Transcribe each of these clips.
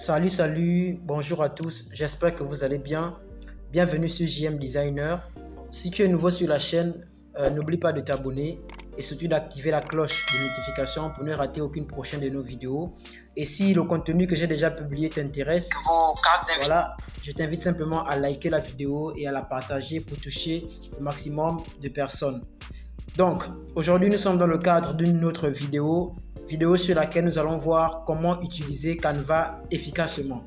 Salut, bonjour à tous, j'espère que vous allez bien. Bienvenue sur JM Designer. Si tu es nouveau sur la chaîne, n'oublie pas de t'abonner et surtout d'activer la cloche de notification pour ne rater aucune prochaine de nos vidéos. Et si le contenu que j'ai déjà publié t'intéresse, voilà, je t'invite simplement à liker la vidéo et à la partager pour toucher le maximum de personnes. Donc, aujourd'hui, nous sommes dans le cadre d'une autre vidéo sur laquelle nous allons voir comment utiliser Canva efficacement.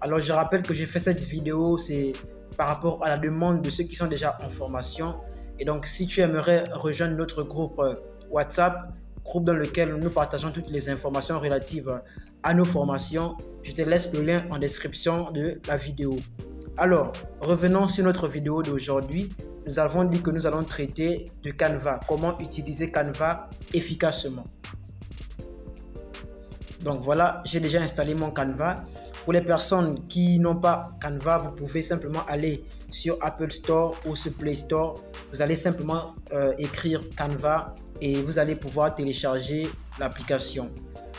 Alors, je rappelle que j'ai fait cette vidéo, c'est par rapport à la demande de ceux qui sont déjà en formation. Et donc, si tu aimerais rejoindre notre groupe WhatsApp, groupe dans lequel nous partageons toutes les informations relatives à nos formations, je te laisse le lien en description de la vidéo. Alors, revenons sur notre vidéo d'aujourd'hui. Nous avons dit que nous allons traiter de Canva, comment utiliser Canva efficacement. Donc voilà, j'ai déjà installé mon Canva. Pour les personnes qui n'ont pas Canva, vous pouvez simplement aller sur Apple Store ou sur Play Store. Vous allez simplement écrire Canva et vous allez pouvoir télécharger l'application.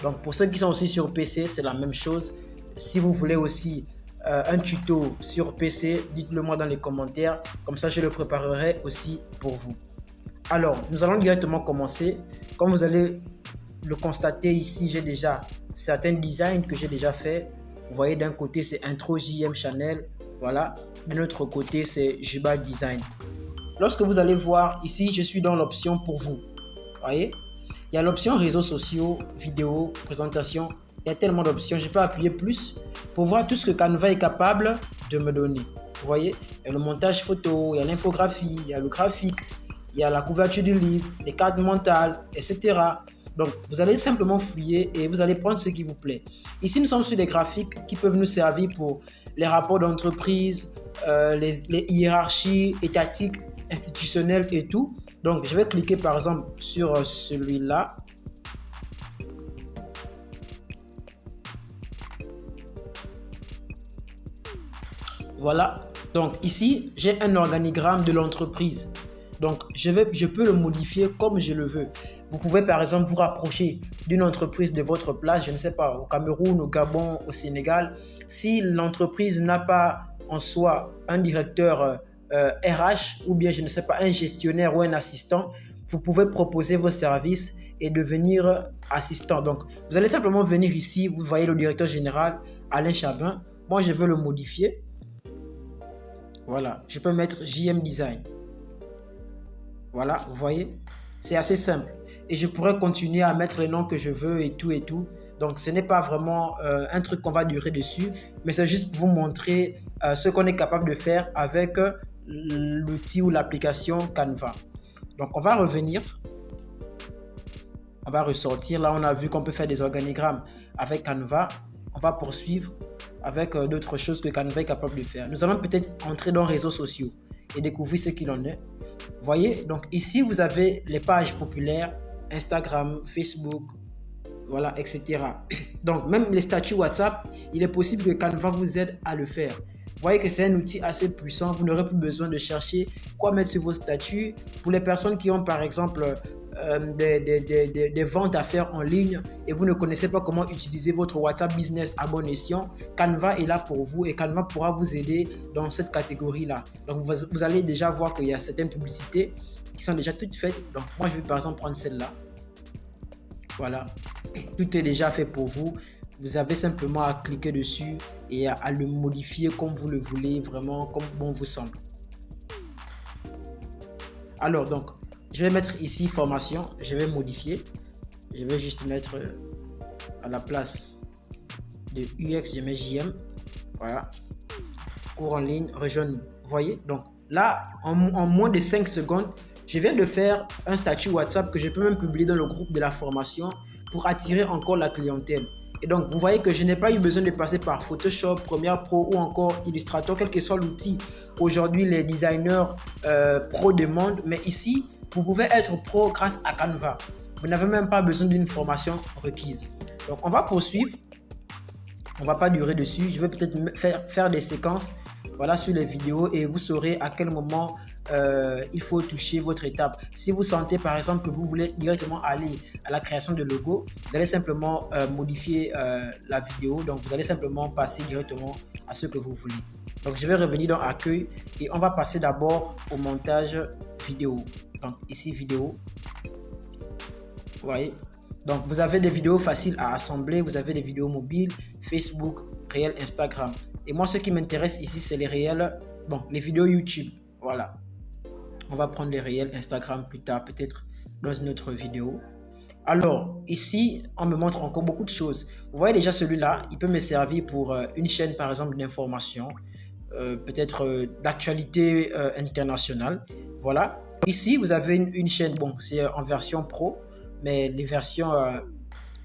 Donc pour ceux qui sont aussi sur PC, c'est la même chose. Si vous voulez aussi un tuto sur PC, dites-le moi dans les commentaires. Comme ça, je le préparerai aussi pour vous. Alors, nous allons directement commencer. Comme vous allez le constater ici, j'ai déjà certains designs que j'ai déjà fait. Vous voyez, d'un côté c'est Intro JM Channel, voilà. De l'autre côté c'est Juba Design. Lorsque vous allez voir ici, je suis dans l'option pour vous. Voyez, il y a l'option réseaux sociaux, vidéo, présentation. Il y a tellement d'options. Je peux appuyer plus pour voir tout ce que Canva est capable de me donner. Vous voyez, il y a le montage photo, il y a l'infographie, il y a le graphique, il y a la couverture du livre, les cartes mentales, etc. Donc, vous allez simplement fouiller et vous allez prendre ce qui vous plaît. Ici, nous sommes sur des graphiques qui peuvent nous servir pour les rapports d'entreprise, les hiérarchies étatiques, institutionnelles et tout. Donc, je vais cliquer par exemple sur celui-là. Voilà. Donc, ici, j'ai un organigramme de l'entreprise. Donc, je peux le modifier comme je le veux. Vous pouvez par exemple vous rapprocher d'une entreprise de votre place, je ne sais pas, au Cameroun, au Gabon, au Sénégal. Si l'entreprise n'a pas en soi un directeur RH ou bien je ne sais pas, un gestionnaire ou un assistant, vous pouvez proposer vos services et devenir assistant. Donc, vous allez simplement venir ici, vous voyez le directeur général, Alain Chabin. Moi, je veux le modifier. Voilà, je peux mettre JM Design. Voilà, vous voyez, c'est assez simple. Et je pourrais continuer à mettre les noms que je veux et tout et tout. Donc, ce n'est pas vraiment un truc qu'on va durer dessus, mais c'est juste pour vous montrer ce qu'on est capable de faire avec l'outil ou l'application Canva. Donc, on va revenir. On va ressortir. Là, on a vu qu'on peut faire des organigrammes avec Canva. On va poursuivre avec d'autres choses que Canva est capable de faire. Nous allons peut-être entrer dans les réseaux sociaux et découvrir ce qu'il en est. Vous voyez, donc ici, vous avez les pages populaires, Instagram, Facebook, voilà, etc. Donc, même les statuts WhatsApp, il est possible que Canva vous aide à le faire. Vous voyez que c'est un outil assez puissant. Vous n'aurez plus besoin de chercher quoi mettre sur vos statuts. Pour les personnes qui ont, par exemple, des ventes à faire en ligne et vous ne connaissez pas comment utiliser votre WhatsApp Business à bon escient, Canva est là pour vous et Canva pourra vous aider dans cette catégorie-là. Donc, vous allez déjà voir qu'il y a certaines publicités qui sont déjà toutes faites. Donc, moi, je vais par exemple prendre celle-là. Voilà, tout est déjà fait pour vous. Vous avez simplement à cliquer dessus et à le modifier comme vous le voulez, vraiment comme bon vous semble. Alors, donc, je vais mettre ici formation, je vais modifier. Je vais juste mettre à la place de UX, je mets JM. Voilà, cours en ligne, rejoins-nous. Vous voyez, donc là, en moins de 5 secondes, je viens de faire un statut WhatsApp que je peux même publier dans le groupe de la formation pour attirer encore la clientèle. Et donc, vous voyez que je n'ai pas eu besoin de passer par Photoshop, Premiere Pro ou encore Illustrator, quel que soit l'outil qu'aujourd'hui les designers pro demandent. Mais ici, vous pouvez être pro grâce à Canva. Vous n'avez même pas besoin d'une formation requise. Donc, on va poursuivre. On ne va pas durer dessus. Je vais peut-être faire des séquences, voilà, sur les vidéos et vous saurez à quel moment il faut toucher votre étape. Si vous sentez par exemple que vous voulez directement aller à la création de logo, vous allez simplement modifier la vidéo. Donc vous allez simplement passer directement à ce que vous voulez. Donc je vais revenir dans accueil et on va passer d'abord au montage vidéo. Donc ici vidéo. Vous voyez. Donc vous avez des vidéos faciles à assembler, vous avez des vidéos mobiles, Facebook, réel, Instagram. Et moi ce qui m'intéresse ici c'est les réels, bon les vidéos YouTube. Voilà. On va prendre les réels Instagram plus tard, peut-être dans une autre vidéo. Alors, ici, on me montre encore beaucoup de choses. Vous voyez déjà celui-là, il peut me servir pour une chaîne, par exemple, d'information, peut-être d'actualité internationale. Voilà. Ici, vous avez une chaîne, bon, c'est en version pro, mais les versions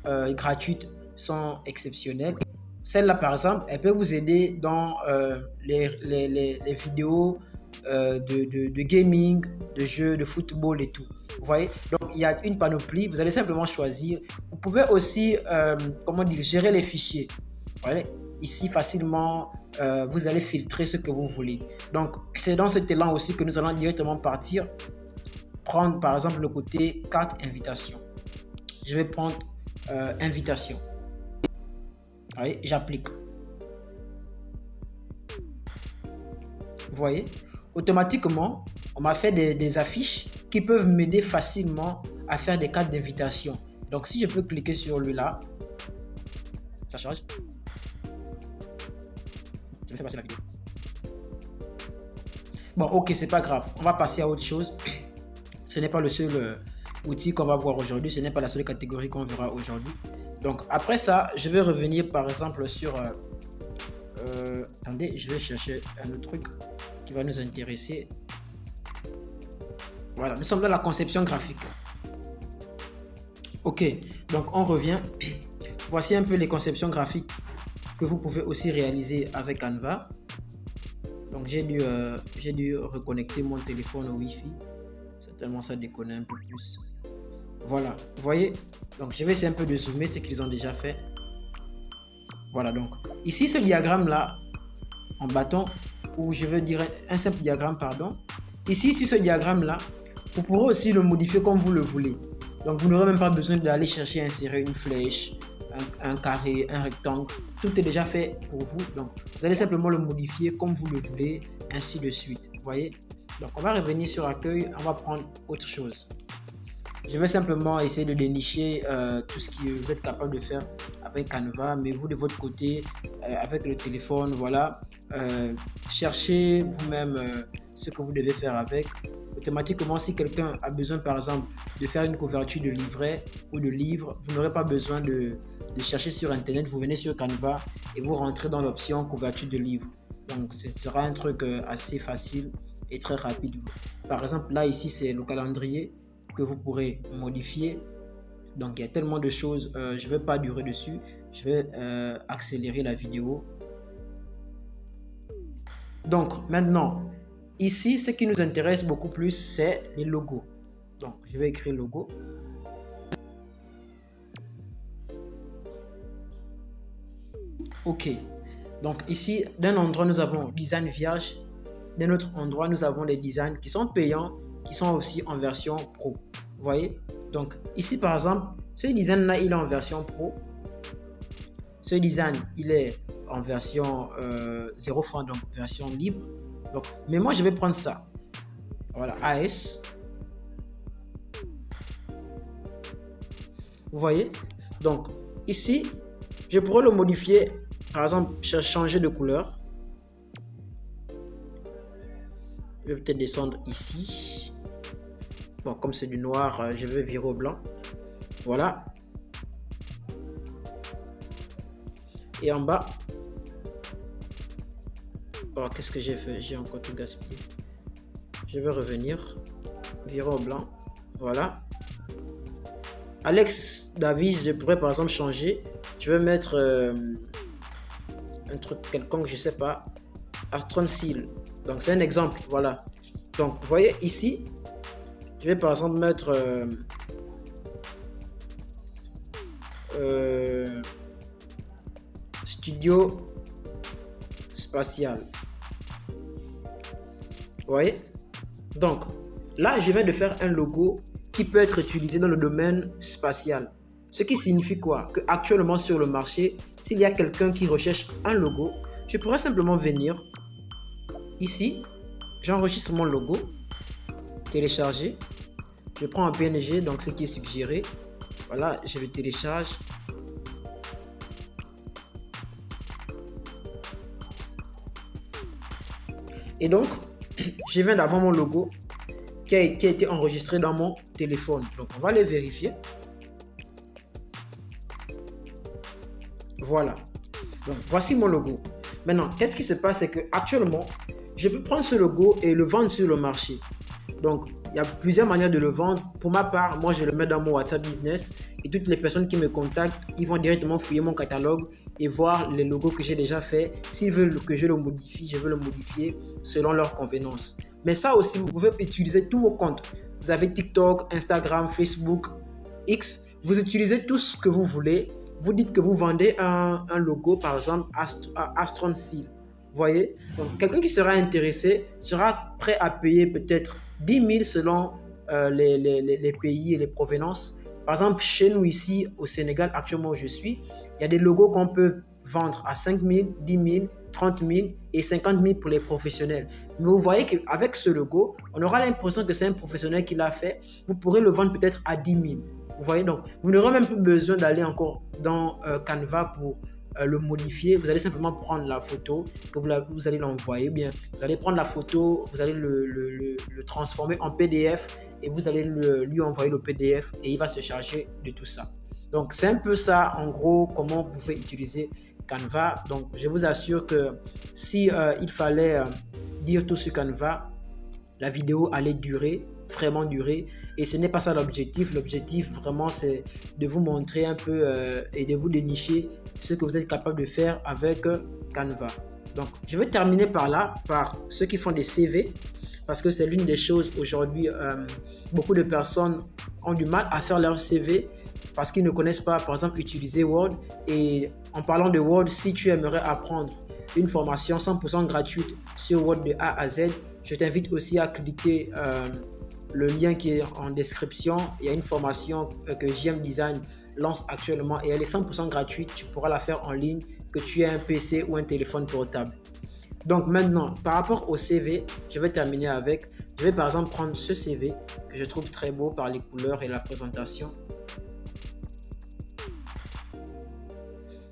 gratuites sont exceptionnelles. Celle-là, par exemple, elle peut vous aider dans les vidéos de gaming, de jeux, de football et tout. Vous voyez? Donc, il y a une panoplie. Vous allez simplement choisir. Vous pouvez aussi, comment dire, gérer les fichiers. Vous voyez? Ici, facilement, vous allez filtrer ce que vous voulez. Donc, c'est dans cet élan aussi que nous allons directement partir. Prendre, par exemple, le côté carte invitation. Je vais prendre invitation. Vous voyez? J'applique. Vous voyez? Automatiquement, on m'a fait des affiches qui peuvent m'aider facilement à faire des cartes d'invitation. Donc, si je peux cliquer sur lui là, ça charge. Je vais faire passer la vidéo. Bon, ok, c'est pas grave. On va passer à autre chose. Ce n'est pas le seul outil qu'on va voir aujourd'hui. Ce n'est pas la seule catégorie qu'on verra aujourd'hui. Donc, après ça, je vais revenir par exemple sur... attendez, je vais chercher un autre truc qui va nous intéresser. Voilà, nous sommes dans la conception graphique. Ok, donc on revient. Voici un peu les conceptions graphiques que vous pouvez aussi réaliser avec Canva. Donc j'ai dû reconnecter mon téléphone au Wi-Fi. Certainement ça déconne un peu plus. Voilà, vous voyez. Donc je vais essayer un peu de zoomer ce qu'ils ont déjà fait. Voilà, donc ici ce diagramme là en bâton, ou je veux dire un simple diagramme, pardon. Ici sur ce diagramme là, vous pourrez aussi le modifier comme vous le voulez. Donc vous n'aurez même pas besoin d'aller chercher à insérer une flèche, un carré, un rectangle. Tout est déjà fait pour vous. Donc vous allez simplement le modifier comme vous le voulez, ainsi de suite. Vous voyez? Donc on va revenir sur accueil, on va prendre autre chose. Je vais simplement essayer de dénicher tout ce que vous êtes capable de faire avec Canva, mais vous de votre côté, avec le téléphone, voilà, cherchez vous-même ce que vous devez faire avec. Automatiquement, si quelqu'un a besoin par exemple de faire une couverture de livret ou de livre, vous n'aurez pas besoin de chercher sur internet, vous venez sur Canva et vous rentrez dans l'option couverture de livre. Donc ce sera un truc assez facile et très rapide. Par exemple là ici c'est le calendrier que vous pourrez modifier. Donc il y a tellement de choses, je ne vais pas durer dessus, je vais accélérer la vidéo. Donc maintenant, ici ce qui nous intéresse beaucoup plus c'est les logos. Donc je vais écrire logo. Ok, donc ici d'un endroit nous avons design vierge, d'un autre endroit nous avons les designs qui sont payants, qui sont aussi en version pro. Vous voyez? Donc ici par exemple, ce design là il est en version pro. Ce design il est en version 0 francs, donc version libre. Donc, mais moi je vais prendre ça. Voilà, AS. Vous voyez? Donc ici, je pourrais le modifier. Par exemple, changer de couleur. Je vais peut-être descendre ici. Bon, comme c'est du noir, je vais virer au blanc. Voilà. Et en bas. Oh, qu'est-ce que j'ai fait? J'ai encore tout gaspillé. Je vais revenir. Virer au blanc. Voilà. Alex Davis, je pourrais par exemple changer. Je vais mettre un truc quelconque, je sais pas. Astron Seal. Donc c'est un exemple. Voilà. Donc vous voyez ici. Je vais par exemple mettre studio spatial. Vous voyez? Donc, là, je viens de faire un logo qui peut être utilisé dans le domaine spatial. Ce qui signifie quoi? Que actuellement sur le marché, s'il y a quelqu'un qui recherche un logo, je pourrais simplement venir ici, j'enregistre mon logo, télécharger, je prends un PNG, donc ce qui est suggéré, voilà, je le télécharge. Et donc, je viens d'avoir mon logo qui a été enregistré dans mon téléphone. Donc, on va le vérifier. Voilà. Donc, voici mon logo. Maintenant, qu'est-ce qui se passe? C'est que actuellement, je peux prendre ce logo et le vendre sur le marché. Donc, il y a plusieurs manières de le vendre. Pour ma part, moi, je le mets dans mon WhatsApp Business et toutes les personnes qui me contactent, ils vont directement fouiller mon catalogue et voir les logos que j'ai déjà fait. S'ils veulent que je le modifie, je veux le modifier selon leur convenance. Mais ça aussi, vous pouvez utiliser tous vos comptes. Vous avez TikTok, Instagram, Facebook, X. Vous utilisez tout ce que vous voulez. Vous dites que vous vendez un logo, par exemple, Astron Seal. Vous voyez? Donc, quelqu'un qui sera intéressé sera prêt à payer peut-être 10 000 selon les pays et les provenances. Par exemple, chez nous ici, au Sénégal, actuellement où je suis, il y a des logos qu'on peut vendre à 5 000, 10 000, 30 000 et 50 000 pour les professionnels. Mais vous voyez qu'avec ce logo, on aura l'impression que c'est un professionnel qui l'a fait. Vous pourrez le vendre peut-être à 10 000. Vous voyez, donc vous n'aurez même plus besoin d'aller encore dans Canva pour le modifier. Vous allez simplement prendre la photo que vous allez l'envoyer. Bien, vous allez prendre la photo, vous allez le transformer en PDF et vous allez lui envoyer le PDF et il va se charger de tout ça. Donc c'est un peu ça en gros comment vous pouvez utiliser Canva. Donc je vous assure que si il fallait dire tout sur Canva, la vidéo allait vraiment durer, et ce n'est pas ça l'objectif. L'objectif vraiment c'est de vous montrer un peu et de vous dénicher ce que vous êtes capable de faire avec Canva. Donc je vais terminer par ceux qui font des CV, parce que c'est l'une des choses aujourd'hui. Beaucoup de personnes ont du mal à faire leur CV parce qu'ils ne connaissent pas par exemple utiliser Word. Et en parlant de Word, si tu aimerais apprendre une formation 100% gratuite sur Word de A à Z, je t'invite aussi à cliquer le lien qui est en description. Il y a une formation que JM Design lance actuellement et elle est 100% gratuite. Tu pourras la faire en ligne, que tu aies un PC ou un téléphone portable. Donc maintenant, par rapport au CV, je vais terminer avec, je vais par exemple prendre ce CV que je trouve très beau par les couleurs et la présentation.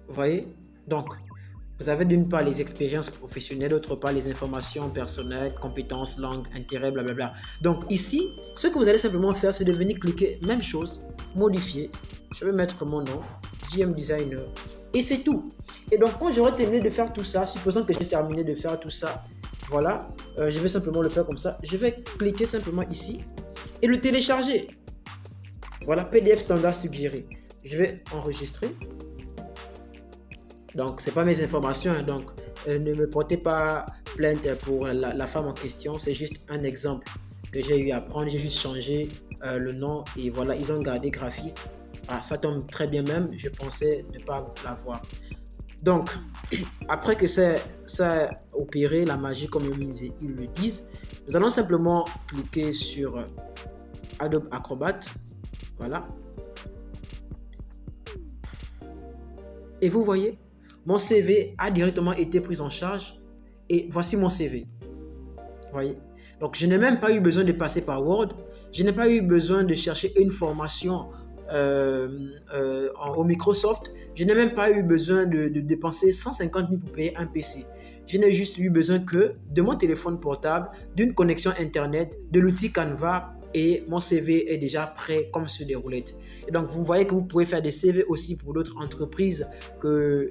Vous voyez? Donc, vous avez d'une part les expériences professionnelles, d'autre part les informations personnelles, compétences, langues, intérêts, blablabla. Donc ici, ce que vous allez simplement faire, c'est de venir cliquer, même chose, modifier. Je vais mettre mon nom, JM Designer, et c'est tout. Et donc quand j'aurai terminé de faire tout ça, supposons que j'ai terminé de faire tout ça, voilà, je vais simplement le faire comme ça. Je vais cliquer simplement ici et le télécharger. Voilà, PDF standard suggéré. Je vais enregistrer. Donc, ce n'est pas mes informations, hein, donc ne me portez pas plainte pour la femme en question. C'est juste un exemple que j'ai eu à prendre. J'ai juste changé le nom et voilà, ils ont gardé graphiste. Ah, ça tombe très bien même, je pensais ne pas l'avoir. Donc, après que ça a opéré la magie comme ils le disent, nous allons simplement cliquer sur Adobe Acrobat. Voilà. Et vous voyez, mon CV a directement été pris en charge et voici mon CV. Vous voyez? Donc, je n'ai même pas eu besoin de passer par Word. Je n'ai pas eu besoin de chercher une formation au Microsoft. Je n'ai même pas eu besoin de dépenser 150 000 pour payer un PC. Je n'ai juste eu besoin que de mon téléphone portable, d'une connexion Internet, de l'outil Canva et mon CV est déjà prêt comme sur des roulettes. Et donc, vous voyez que vous pouvez faire des CV aussi pour d'autres entreprises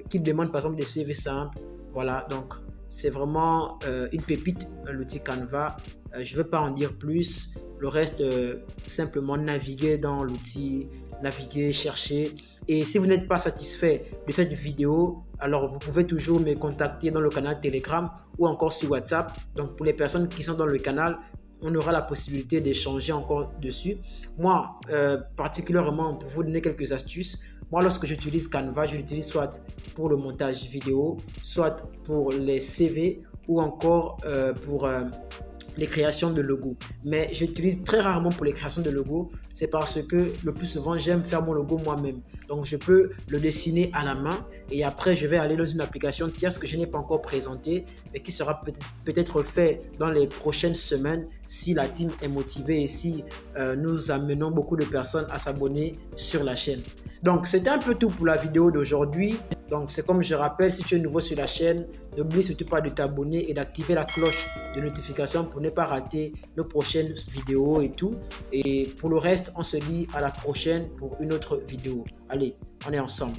qui demandent par exemple des CV simples. Voilà, donc c'est vraiment une pépite, l'outil Canva. Je ne vais pas en dire plus. Le reste, simplement naviguer dans l'outil, naviguer, chercher. Et si vous n'êtes pas satisfait de cette vidéo, alors vous pouvez toujours me contacter dans le canal Telegram ou encore sur WhatsApp. Donc pour les personnes qui sont dans le canal, on aura la possibilité d'échanger encore dessus. Moi, particulièrement pour vous donner quelques astuces, moi lorsque j'utilise Canva, je l'utilise soit pour le montage vidéo, soit pour les CV ou encore pour les créations de logos. Mais j'utilise très rarement pour les créations de logos. C'est parce que le plus souvent, j'aime faire mon logo moi-même. Donc, je peux le dessiner à la main et après, je vais aller dans une application tierce que je n'ai pas encore présentée mais qui sera peut-être fait dans les prochaines semaines si la team est motivée et si nous amenons beaucoup de personnes à s'abonner sur la chaîne. Donc, c'était un peu tout pour la vidéo d'aujourd'hui. Donc, c'est comme je rappelle, si tu es nouveau sur la chaîne, n'oublie surtout pas de t'abonner et d'activer la cloche de notification pour ne pas rater nos prochaines vidéos et tout. Et pour le reste, on se dit à la prochaine pour une autre vidéo. Allez, on est ensemble.